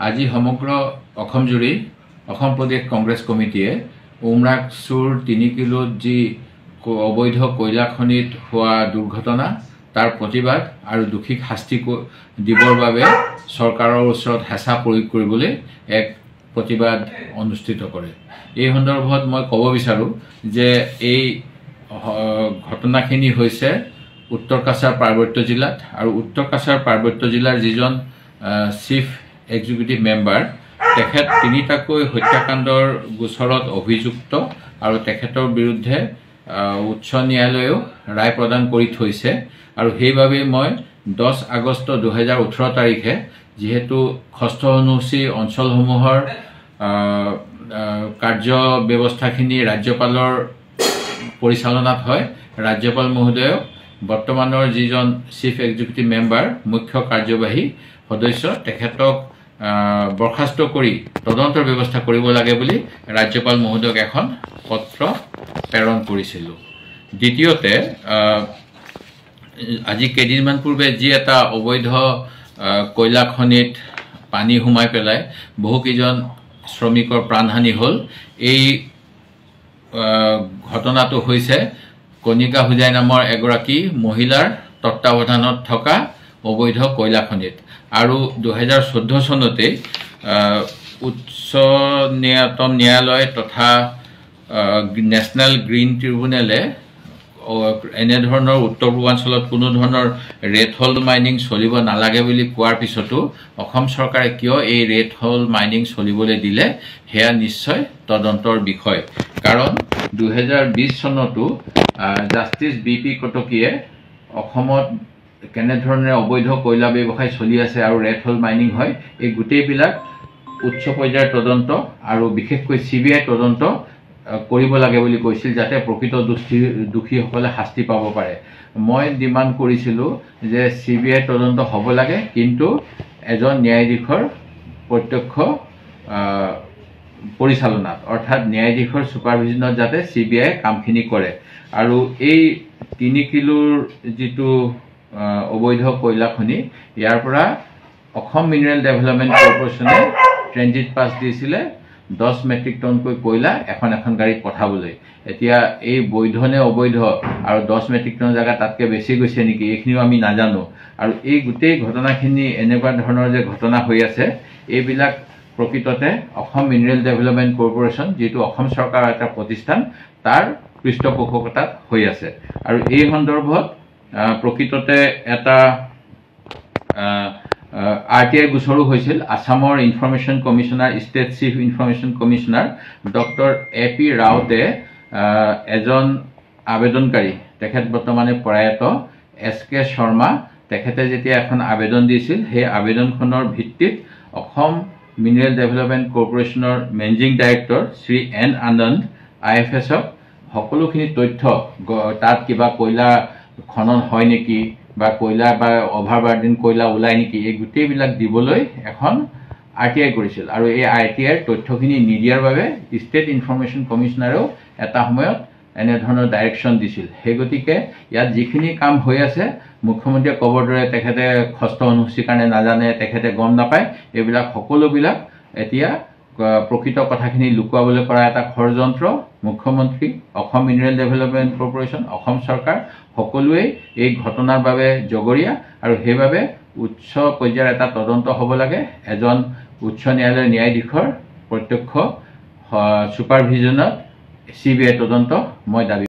আজি সমগ্ৰ অসম জুৰি অসম প্ৰদেশ কংগ্ৰেছ কমিটিয়ে উমৰাগ চুৰ 3 কিলোত যি অবৈধ কয়লা খনিত হোৱা দুৰ্ঘটনা তাৰ প্ৰতিবাদ আৰু দুখিক শাস্তি দিবৰ বাবে চৰকাৰৰ ওচৰত হেঁচা প্ৰয়োগ কৰিবলৈ এক প্ৰতিবাদ অনুষ্ঠিত কৰে। এই সন্দৰ্ভত মই ক'ব বিচাৰো যে এই ঘটনাখিনি হৈছে উত্তৰ কাছাৰ পাৰ্বত্য জিলাত আৰু উত্তৰ কাছাৰ পাৰ্বত্য জিলাৰ যিজন চিফ এক্সিকিউটিভ মেম্বাৰ তেখেত 3টাকৈ হত্যাকাণ্ডৰ গোচৰত অভিযুক্ত আৰু তেখেতৰ বিৰুদ্ধে উচ্চ ন্যায়ালয়েও ৰায় প্ৰদান কৰি থৈছে আৰু সেইভাবে মই 10 আগষ্ট 2018 তাৰিখে যেহেতু ষষ্ঠ অনুসূচী অঞ্চলসমূহৰ কাৰ্য ব্যৱস্থাখিনি ৰাজ্যপালৰ পৰিচালনাত হয় ৰাজ্যপাল মহোদয়ক বৰ্তমানৰ যিজন চিফ এক্সিকিউটিভ মেম্বাৰ মুখ্য কাৰ্যবাহী সদস্য তেখেতক বৰখাস্ত কৰি তদন্তৰ ব্যৱস্থা কৰিব লাগে বুলি ৰাজ্যপাল মহোদয়ক এখন পত্ৰ প্ৰেৰণ কৰিছিল। দ্বিতীয়তে আজি কেইদিনমান পূৰ্বে যি এটা অবৈধ কয়লা খনিত পানী হুমাই পেলাই বহুকেইজন শ্ৰমিকৰ প্ৰাণহানি হ'ল। এই ঘটনাটো হৈছে কণিকা হুজাই নামৰ এগৰাকী মহিলাৰ তত্ত্বাৱধানত থকা অবৈধ কয়লা খনিত আৰু 2014 চনতে উচ্চ ন্যায়ালয় তথা নেশ্যনেল গ্ৰীণ ট্ৰিব্যুনেলে এনে ধৰণৰ উত্তৰ পূৰ্বাঞ্চলত কোনো ধৰণৰ ৰেড হোল মাইনিং চলিব নালাগে বুলি কোৱাৰ পিছতো অসম চৰকাৰে কিয় এই ৰেড হোল মাইনিং চলিবলৈ দিলে হেয়া নিশ্চয় তদন্তৰ বিষয়। কাৰণ 2020 চনতো জাষ্টিস বিপি কটকীয়ে অসমত কেনেধৰণে অবৈধ কয়লা ব্যৱসায় চলি আছে আৰু ৰেড হোল মাইনিং হয় এই গোটেইবিলাক উচ্চ পৰ্যায়ৰ তদন্ত আৰু বিশেষকৈ CBI তদন্ত কৰিব লাগে বুলি কৈছিল যাতে প্ৰকৃত দোষীসকলে শাস্তি পাব পাৰে। মই ডিমাণ্ড কৰিছিলোঁ যে CBI তদন্ত হ'ব লাগে কিন্তু এজন ন্যায়াধীশৰ প্ৰত্যক্ষ পৰিচালনাত অৰ্থাৎ ন্যায়াধীশৰ ছুপাৰভিজনত যাতে CBI কামখিনি কৰে আৰু এই 3 কিলোৰ যিটো অবৈধ কয়লা খনি ইয়াৰ পৰা অসম মিনাৰেল ডেভেলপমেণ্ট কৰ্পোৰেচনে ট্ৰেনজিট পাছ দিছিলে 10 মেট্ৰিক টনকৈ কয়লা এখন গাড়ীত পঠাবলৈ। এতিয়া এই বৈধ নে অবৈধ আৰু 10 মেট্ৰিক টন জায়গা তাতকৈ বেছি গৈছে নেকি এইখিনিও আমি নাজানো আৰু এই গোটেই ঘটনাখিনি এনেকুৱা ধৰণৰ যে ঘটনা হৈ আছে এইবিলাক প্ৰকৃততে অসম মিনাৰেল ডেভেলপমেণ্ট কৰ্পোৰেচন যিটো অসম চৰকাৰৰ এটা প্ৰতিষ্ঠান তাৰ পৃষ্ঠপোষকতাত হৈ আছে আৰু এই সন্দৰ্ভত প্ৰকৃততে এটা RTI গোচৰো হৈছিল। আসামৰ information commissioner state chief information commissioner doctor AP ৰাউতে এজন আবেদনকাৰী তেখেত বৰ্তমানে প্ৰয়াত SK শৰ্মা তেখেতে যেতিয়া এখন আবেদন দিছিল সেই আবেদনখনৰ ভিত্তিত অসম মিনাৰেল ডেভেলপমেণ্ট কৰ্পোৰেচনৰ managing director Shri N Anand IFSক সকলোখিনি তথ্য তাত কিবা কয়লা খনন হয় নেকি বা কয়লা বা অভাৰবাৰ্ডেন কয়লা ওলাই নেকি এই গোটেইবিলাক দিবলৈ এখন RTI কৰিছিল আৰু এই RTIৰ তথ্যখিনি নিদিয়াৰ বাবে ষ্টেট ইনফৰমেশ্যন কমিশনাৰেও এটা সময়ত এনে ধৰণৰ ডাইৰেকশ্যন দিছিল। সেই গতিকে ইয়াত যিখিনি কাম হৈ আছে মুখ্যমন্ত্ৰীয়ে ক'বৰ দৰে তেখেতে ষষ্ঠ অনুসূচীৰ কাৰণে নাজানে তেখেতে গম নাপায় এইবিলাক সকলোবিলাক এতিয়া প্ৰকৃত কথাখিনি লুকুৱাবলৈ কৰা এটা ষড়যন্ত্ৰ। মুখ্যমন্ত্ৰী Assam mineral development corporation Assam চৰকাৰ সকলোৱে এই ঘটনাৰ বাবে জগৰীয়া আৰু সেইবাবে উচ্চ পৰ্যায়ৰ এটা তদন্ত হ'ব লাগে এজন উচ্চ ন্যায়ালয়ৰ ন্যায়াধীশৰ প্ৰত্যক্ষ ছুপাৰভিজনত CBI তদন্ত মই দাবী